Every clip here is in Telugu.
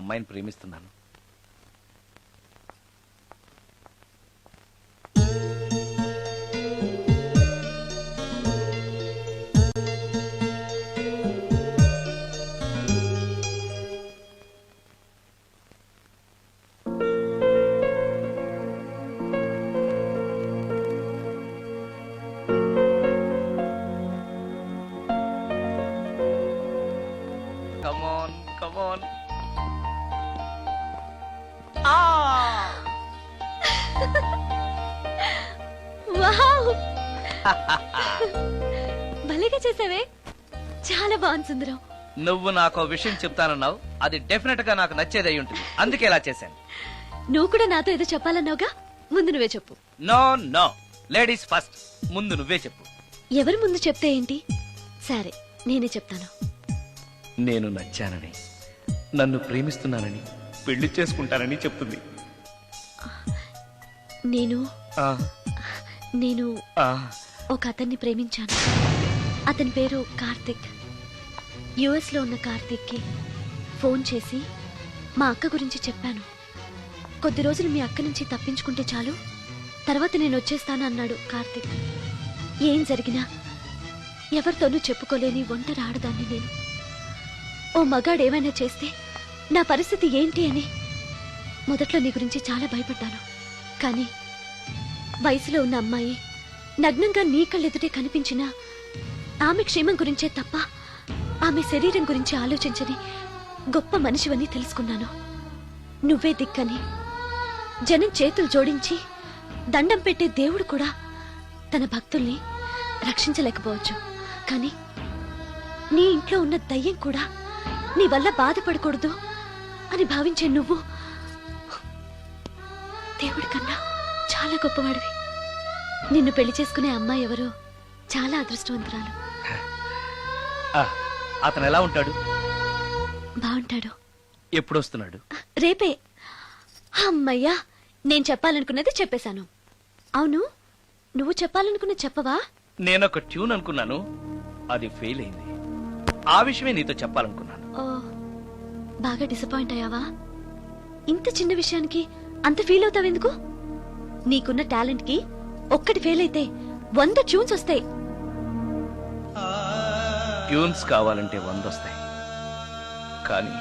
అమ్మాయిని ప్రేమిస్తున్నాను. Come on, come on. Wow భలేగా చేసావే, చాలా బాగుంది సుందరం. నువ్వు నాకు విషయం చెప్తానన్నావు, అది డెఫినెట్ గా నాకు నచ్చేది అయి ఉంటుంది, అందుకే ఇలా చేశాను. నువ్వు కూడా నాతో ఏదో చెప్పాలన్నావుగా, ముందు నువ్వే చెప్పు. నో నో, లేడీస్ ఫస్ట్, ముందు నువ్వే చెప్పు. ఎవరి ముందు చెప్తే ఏంటి? సరే నేనే చెప్తాను. నేను నచ్చానని, నన్ను ప్రేమిస్తున్నానని, పెళ్లి చేసుకుంటానని చెప్తుంది. నేను ఆ, నేను ఆ, ఒక అతన్ని ప్రేమించాను. అతని పేరు కార్తిక్. యుఎస్ లో ఉన్న కార్తిక్ కి ఫోన్ చేసి మా అక్క గురించి చెప్పాను. కొద్ది రోజులు మీ అక్క నుంచి తప్పించుకుంటే చాలు, తర్వాత నేను వచ్చేస్తాను అన్నాడు కార్తిక్. ఏం జరిగినా ఎవరితోనూ చెప్పుకోలేని ఒంటరి ఆడదాన్ని నేను. ఓ మగాడు ఏమైనా చేస్తే నా పరిస్థితి ఏంటి అని మొదట్లో నీ గురించి చాలా భయపడ్డాను. కానీ వయసులో ఉన్న అమ్మాయి నగ్నంగా నీ కళ్ళెదుటే కనిపించినా ఆమె క్షేమం గురించే తప్ప ఆమె శరీరం గురించి ఆలోచించని గొప్ప మనిషివని తెలుసుకున్నాను. నువ్వే దిక్కని, జనం చేతులు జోడించి దండం పెట్టే దేవుడు కూడా తన భక్తుల్ని రక్షించలేకపోవచ్చు. కానీ నీ ఇంట్లో ఉన్న దయ్యం కూడా నీ వల్ల బాధపడకూడదు అని భావించే నువ్వు దేవుడి కన్నా చాలా గొప్పవాడివి. నిన్ను పెళ్లి చేసుకునే అమ్మాయి ఎవరో చాలా అదృష్టవంతురాలు. అతను ఎలా ఉంటాడు? బాగుంటాడు. ఎప్పుడు వస్తున్నాడు? రేపే. అమ్మయ్యా, నేను చెప్పాలనుకున్నది చెప్పేశాను. అవును, నువ్వు చెప్పాలనుకున్నది చెప్పవా? నేనొక ట్యూన్ అనుకున్నాను, అది ఫెయిల్ అయింది. ఆ విషయమే నీతో చెప్పాలనుకున్నాను. ఓ, బాగా డిసప్పాయింట్ అయ్యావా? ఇంత చిన్న విషయానికి అంత ఫీల్ అవుతావెందుకు? నీకున్న టాలెంట్ కి ఒక్కటి ఫెయిల్ అయితే 100 ట్యూన్స్ వస్తాయి. ట్యూన్స్ కావాలంటే 100 వస్తాయి, కానీ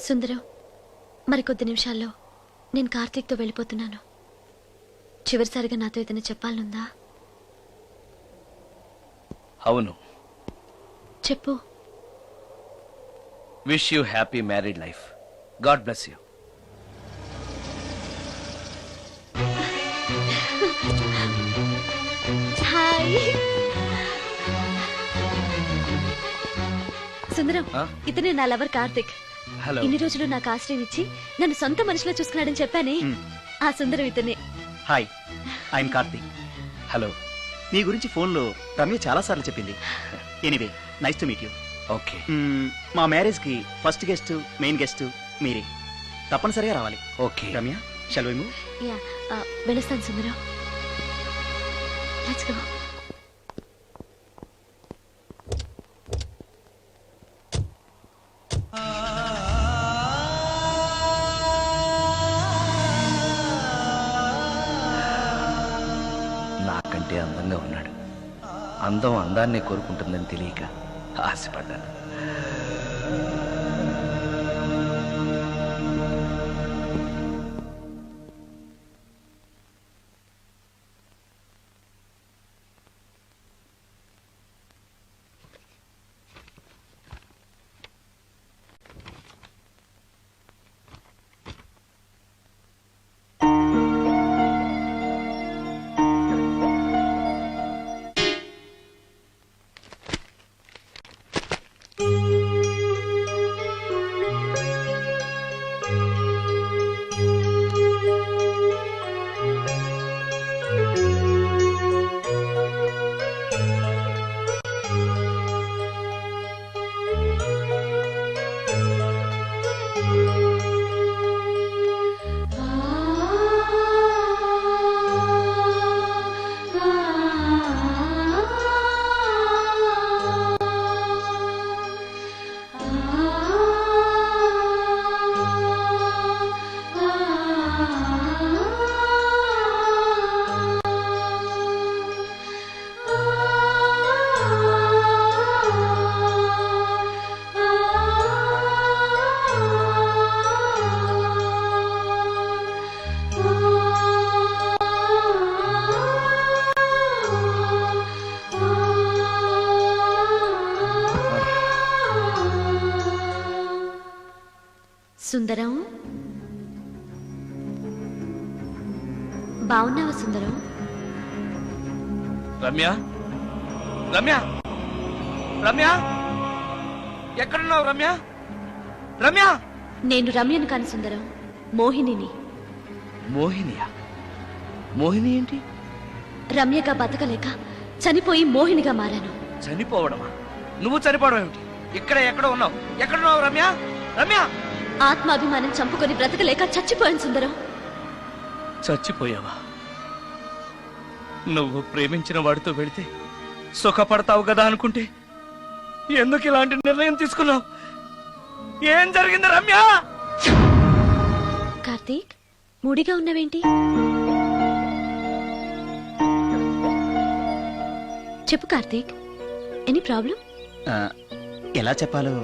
సుందరం, మరికొద్ది నిమిషాల్లో నేను కార్తీక్తో వెళ్ళిపోతున్నాను. చివరిసారిగా నాతో ఏదైనా చెప్పాలనుందా? అవును, చెప్పు. Wish you happy married life. God bless you. Hi Sundaram, ఇతనే నా లవర్ కార్తిక్. హలో. ఇన్ని రోజులు నాకు ఆశ్రయం ఇచ్చి నన్ను సొంత మనిషిలో చూసుకున్నాడని చెప్పానే, ఆ సుందరం ఇతనే. Hi, I'm Karthik. హలో. మీ గురించి ఫోన్లో రమ్య చాలాసార్లు చెప్పింది. Anyway, nice to meet you. Okay. మా మ్యారేజ్కి ఫస్ట్ గెస్ట్, మెయిన్ గెస్ట్ మీరే. తప్పనిసరిగా రావాలి. Okay. Ramya, shall we move? Yeah, వెళ్ళొస్తాను సుందరం. Let's go. నాకంటే అందంగా ఉన్నాడు. అందం అందాన్నే కోరుకుంటుందని తెలియక ఆశపడ్డాను. సుందరం, బాగున్నావా సుందరం? రమ్య, రమ్య, రమ్య, ఎక్కడున్నావు రమ్య? రమ్య! నేను రమ్యను కాని సుందరం, మోహినిని. మోహినియా? మోహిని ఏంటి? రమ్యగా బతకలేక చనిపోయి మోహినిగా మారాను. చనిపోవడమా? నువ్వు చనిపోవడం ఏమిటి? ఇక్కడ ఎక్కడో ఉన్నావు. ఎక్కడున్నావు రమ్య? రమ్య! ఆత్మాభిమానం చంపుకొని బ్రతకలేక చచ్చిపోయాను సుందరం. చచ్చిపోయావా? నువ్వు ప్రేమించిన వాడితో వెళితే సుఖపడతావు కదా అనుకుంటే ఎందుకు ఇలాంటి నిర్ణయం తీసుకున్నావు? ఏం జరిగింది రమ్య? కార్తీక్, మూడిగా ఉన్నవేంటి? చెప్పు కార్తీక్, ఎనీ ప్రాబ్లం? ఎలా చెప్పాలో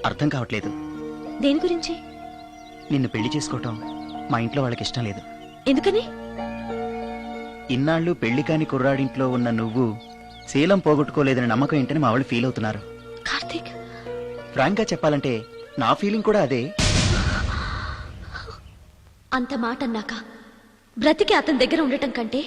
అర్థం కావట్లేదు. దేని గురించి? నిన్ను పెళ్లి చేసుకోవటం మా ఇంట్లో వాళ్ళకి ఇష్టం లేదు. ఎందుకని? ఇన్నాళ్ళు పెళ్లి కాని కుర్రాడింట్లో ఉన్న నువ్వు శీలం పోగొట్టుకోలేదని నమ్మకం ఏంటని మా వాళ్ళు ఫీల్ అవుతున్నారు. కార్తీక్, ఫ్రాంక్ గా చెప్పాలంటే నా ఫీలింగ్ కూడా అదే. అంత మాట అన్నాక బ్రతికి అతని దగ్గర ఉండటం కంటే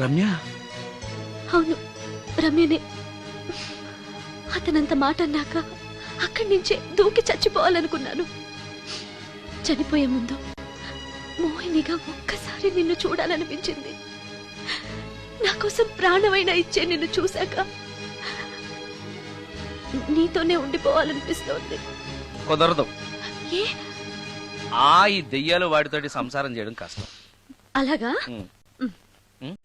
రమ్య అవును, రమ్యనే. అతనంత మాట అన్నాక అక్కడి నుంచే దూకి చచ్చిపోవాలనుకున్నాను. చనిపోయే ముందు మోహినిగా ఒక్కసారి నిన్ను చూడాలనిపించింది. నా కోసం ప్రాణమైనా ఇచ్చే నిన్ను చూశాక నీతోనే ఉండిపోవాలనిపిస్తోంది. కుదరదు. ఏ ఈ దెయ్యాలు వాడితోటి సంసారం చేయడం కష్టం. అలాగా? ఉమ్. ఉమ్.